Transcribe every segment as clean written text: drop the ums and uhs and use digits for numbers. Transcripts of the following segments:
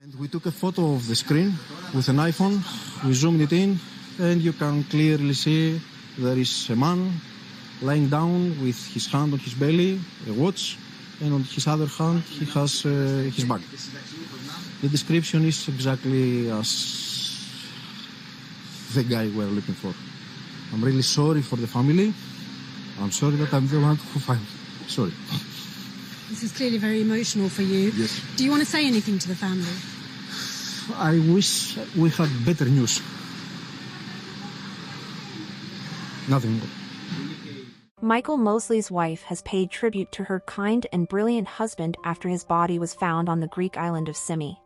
And we took a photo of the screen with an iPhone, we zoomed it in, and you can clearly see there is a man lying down with his hand on his belly, a watch, and on his other hand he has his bag. The description is exactly as the guy we're looking for. I'm really sorry for the family. I'm sorry that I'm the one who found it. Sorry. This is clearly very emotional for you. Yes. Do you want to say anything to the family? I wish we had better news. Nothing more. Michael Mosley's wife has paid tribute to her kind and brilliant husband after his body was found on the Greek island of Symi.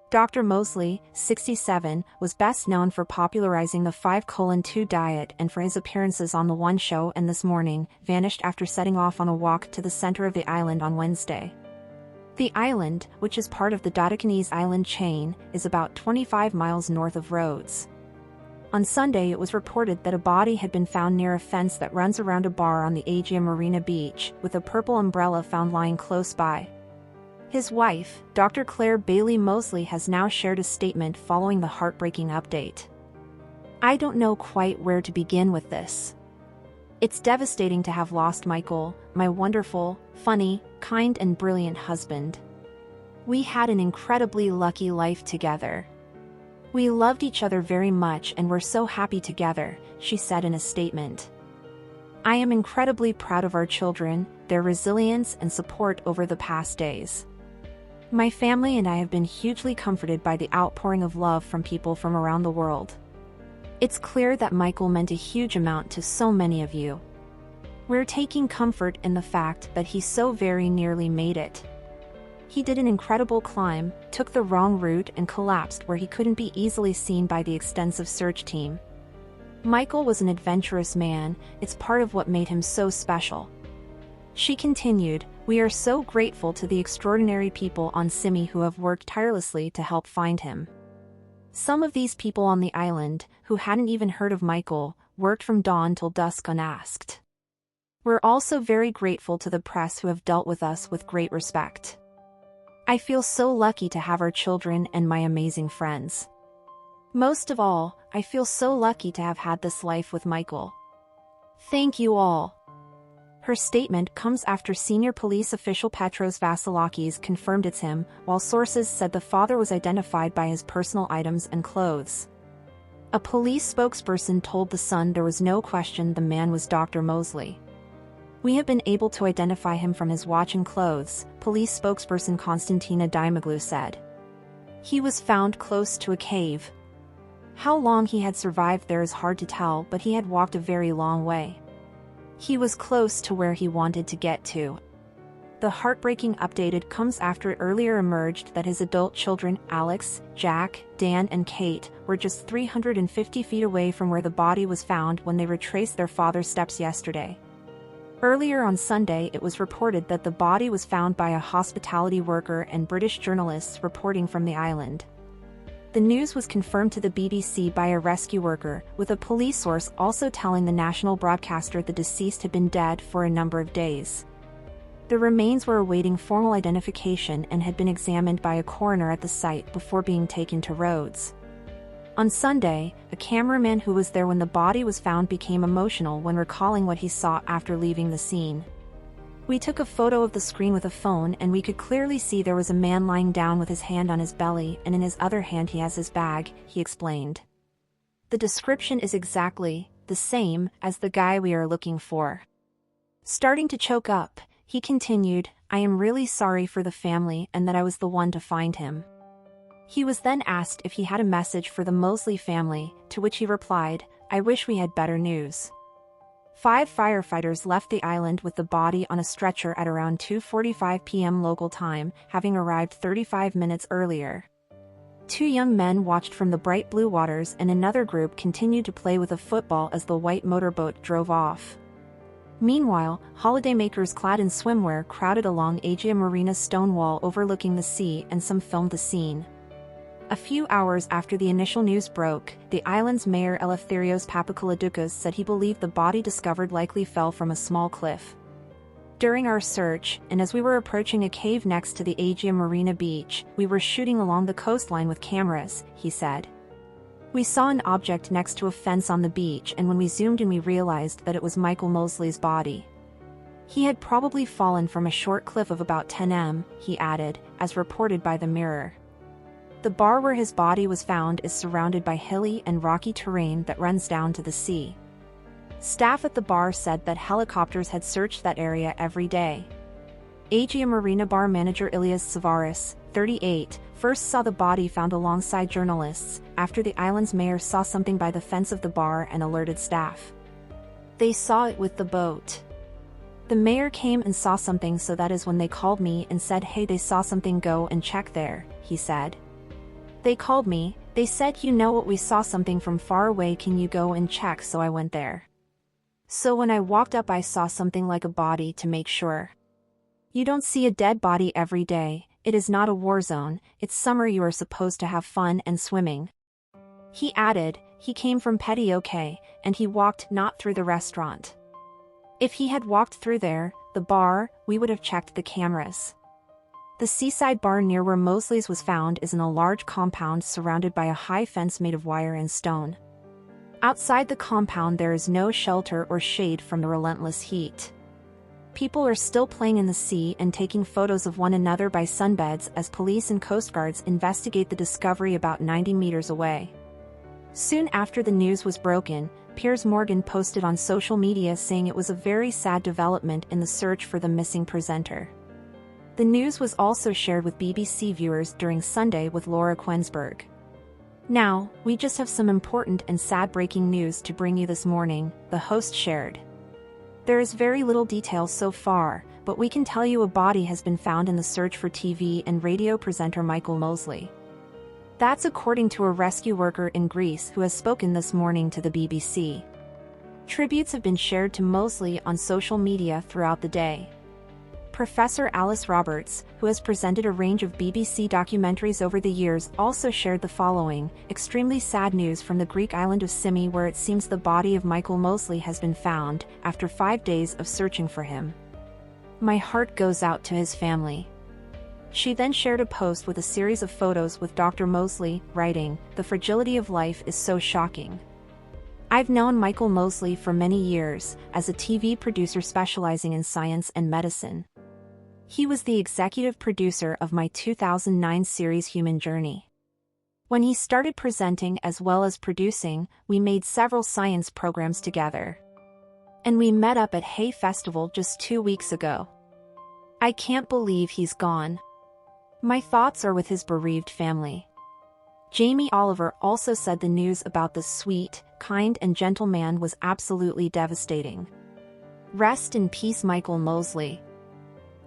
Dr. Mosley, 67, was best known for popularizing the 5:2 diet and for his appearances on The One Show and This Morning, vanished after setting off on a walk to the center of the island on Wednesday. The island, which is part of the Dodecanese island chain, is about 25 miles north of Rhodes. On Sunday it was reported that a body had been found near a fence that runs around a bar on the Aegean Marina beach, with a purple umbrella found lying close by. His wife, Dr. Claire Bailey Mosley, has now shared a statement following the heartbreaking update. "I don't know quite where to begin with this. It's devastating to have lost Michael, my wonderful, funny, kind and brilliant husband. We had an incredibly lucky life together. We loved each other very much and were so happy together," she said in a statement. "I am incredibly proud of our children, their resilience and support over the past days. My family and I have been hugely comforted by the outpouring of love from people from around the world. It's clear that Michael meant a huge amount to so many of you. We're taking comfort in the fact that he so very nearly made it. He did an incredible climb, took the wrong route and collapsed where he couldn't be easily seen by the extensive search team. Michael was an adventurous man, it's part of what made him so special." She continued, "We are so grateful to the extraordinary people on Symi who have worked tirelessly to help find him. Some of these people on the island, who hadn't even heard of Michael, worked from dawn till dusk unasked. We're also very grateful to the press who have dealt with us with great respect. I feel so lucky to have our children and my amazing friends. Most of all, I feel so lucky to have had this life with Michael. Thank you all." Her statement comes after senior police official Petros Vasilakis confirmed it's him, while sources said the father was identified by his personal items and clothes. A police spokesperson told The Sun there was no question the man was Dr. Mosley. "We have been able to identify him from his watch and clothes," police spokesperson Konstantina Dimoglu said. "He was found close to a cave. How long he had survived there is hard to tell, but he had walked a very long way. He was close to where he wanted to get to." The heartbreaking update comes after it earlier emerged that his adult children, Alex, Jack, Dan and Kate, were just 350 feet away from where the body was found when they retraced their father's steps yesterday. Earlier on Sunday it was reported that the body was found by a hospitality worker and British journalists reporting from the island. The news was confirmed to the BBC by a rescue worker, with a police source also telling the national broadcaster the deceased had been dead for a number of days. The remains were awaiting formal identification and had been examined by a coroner at the site before being taken to Rhodes. On Sunday, a cameraman who was there when the body was found became emotional when recalling what he saw after leaving the scene. "We took a photo of the screen with a phone and we could clearly see there was a man lying down with his hand on his belly and in his other hand he has his bag," he explained. "The description is exactly the same as the guy we are looking for." Starting to choke up, he continued, "I am really sorry for the family and that I was the one to find him." He was then asked if he had a message for the Mosley family, to which he replied, "I wish we had better news." 5 firefighters left the island with the body on a stretcher at around 2:45 p.m. local time, having arrived 35 minutes earlier. 2 young men watched from the bright blue waters and another group continued to play with a football as the white motorboat drove off. Meanwhile, holidaymakers clad in swimwear crowded along Aegean Marina's stone wall overlooking the sea and some filmed the scene. A few hours after the initial news broke, the island's mayor Eleftherios Papakoulidoukas said he believed the body discovered likely fell from a small cliff. During our search, and as we were approaching a cave next to the Agia Marina beach, we were shooting along the coastline with cameras, he said. We saw an object next to a fence on the beach, and when we zoomed in we realized that it was Michael Mosley's body. He had probably fallen from a short cliff of about 10 m, he added, as reported by the Mirror. The bar where his body was found is surrounded by hilly and rocky terrain that runs down to the sea. Staff at the bar said that helicopters had searched that area every day. Agia Marina bar manager Ilias Savaris, 38, first saw the body found alongside journalists after the island's mayor saw something by the fence of the bar and alerted staff. They saw it with the boat. The mayor came and saw something, so that is when they called me and said, "Hey, they saw something, go and check there," he said. They called me, they said, "You know what, we saw something from far away, can you go and check?" So I went there. So when I walked up I saw something like a body to make sure. You don't see a dead body every day, it is not a war zone, it's summer, you are supposed to have fun and swimming. He added, he came from Petty, and he walked not through the restaurant. If he had walked through there, the bar, we would have checked the cameras. The seaside bar near where Mosley's was found is in a large compound surrounded by a high fence made of wire and stone. Outside the compound there is no shelter or shade from the relentless heat. People are still playing in the sea and taking photos of one another by sunbeds as police and Coast Guards investigate the discovery about 90 meters away. Soon after the news was broken, Piers Morgan posted on social media saying it was a very sad development in the search for the missing presenter. The news was also shared with BBC viewers during Sunday with Laura Quensberg. "Now, we just have some important and sad breaking news to bring you this morning," the host shared. "There is very little detail so far, but we can tell you a body has been found in the search for TV and radio presenter Michael Mosley." That's according to a rescue worker in Greece who has spoken this morning to the BBC. Tributes have been shared to Mosley on social media throughout the day. Professor Alice Roberts, who has presented a range of BBC documentaries over the years, also shared the following: extremely sad news from the Greek island of Symi, where it seems the body of Michael Mosley has been found, after 5 days of searching for him. My heart goes out to his family. She then shared a post with a series of photos with Dr. Mosley, writing, "The fragility of life is so shocking. I've known Michael Mosley for many years, as a TV producer specializing in science and medicine. He was the executive producer of my 2009 series Human Journey. When he started presenting as well as producing, we made several science programs together. And we met up at Hay Festival just 2 weeks ago. I can't believe he's gone. My thoughts are with his bereaved family." Jamie Oliver also said the news about the sweet, kind and gentle man was absolutely devastating. Rest in peace, Michael Mosley.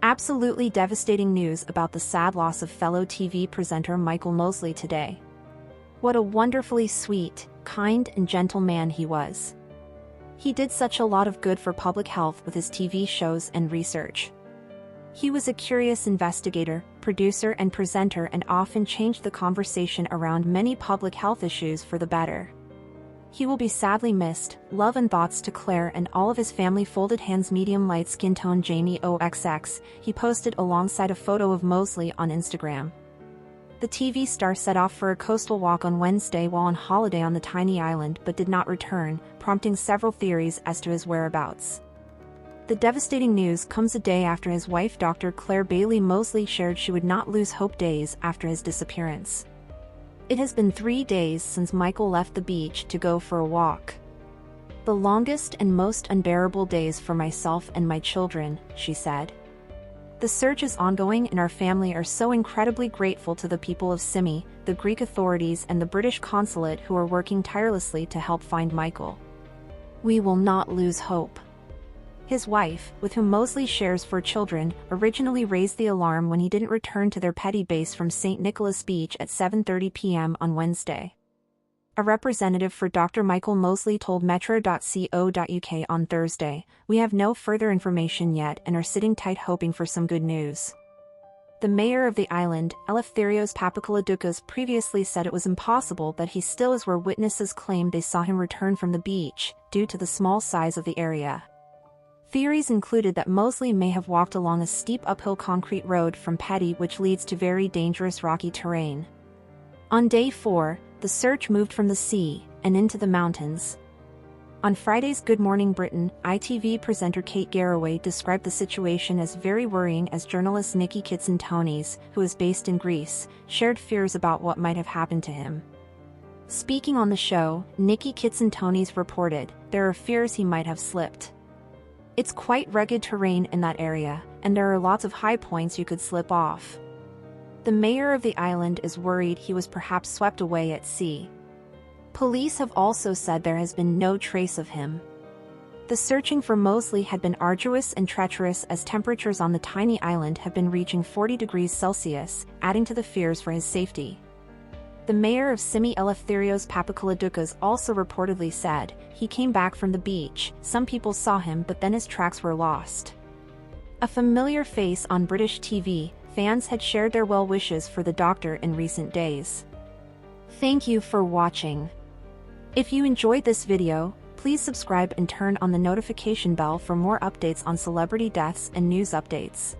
Absolutely devastating news about the sad loss of fellow TV presenter Michael Mosley today. What a wonderfully sweet, kind and gentle man he was. He did such a lot of good for public health with his TV shows and research. He was a curious investigator, producer and presenter, and often changed the conversation around many public health issues for the better. He will be sadly missed. Love and thoughts to Claire and all of his family. Folded hands, medium light skin tone, Jamie OXX, he posted alongside a photo of Mosley on Instagram. The TV star set off for a coastal walk on Wednesday while on holiday on the tiny island but did not return, prompting several theories as to his whereabouts. The devastating news comes a day after his wife Dr. Claire Bailey Mosley shared she would not lose hope days after his disappearance. It has been 3 days since Michael left the beach to go for a walk. The longest and most unbearable days for myself and my children, she said. The search is ongoing and our family are so incredibly grateful to the people of Symi, the Greek authorities and the British consulate who are working tirelessly to help find Michael. We will not lose hope. His wife, with whom Mosley shares 4 children, originally raised the alarm when he didn't return to their petty base from St. Nicholas Beach at 7:30 p.m. on Wednesday. A representative for Dr. Michael Mosley told metro.co.uk on Thursday, "We have no further information yet and are sitting tight hoping for some good news." The mayor of the island, Eleftherios Papakoulidoukas, previously said it was impossible that he still is where witnesses claimed they saw him return from the beach, due to the small size of the area. Theories included that Mosley may have walked along a steep uphill concrete road from Petty, which leads to very dangerous rocky terrain. On day 4, the search moved from the sea and into the mountains. On Friday's Good Morning Britain, ITV presenter Kate Garraway described the situation as very worrying as journalist Nikki Kitsantonis, who is based in Greece, shared fears about what might have happened to him. Speaking on the show, Nikki Kitsantonis reported, "There are fears he might have slipped. It's quite rugged terrain in that area, and there are lots of high points you could slip off." The mayor of the island is worried he was perhaps swept away at sea. Police have also said there has been no trace of him. The searching for Mosley had been arduous and treacherous as temperatures on the tiny island have been reaching 40 degrees Celsius, adding to the fears for his safety. The mayor of Symi Eleftherios Papakoulidoukas also reportedly said, he came back from the beach, some people saw him but then his tracks were lost. A familiar face on British TV, fans had shared their well wishes for the doctor in recent days. Thank you for watching. If you enjoyed this video, please subscribe and turn on the notification bell for more updates on celebrity deaths and news updates.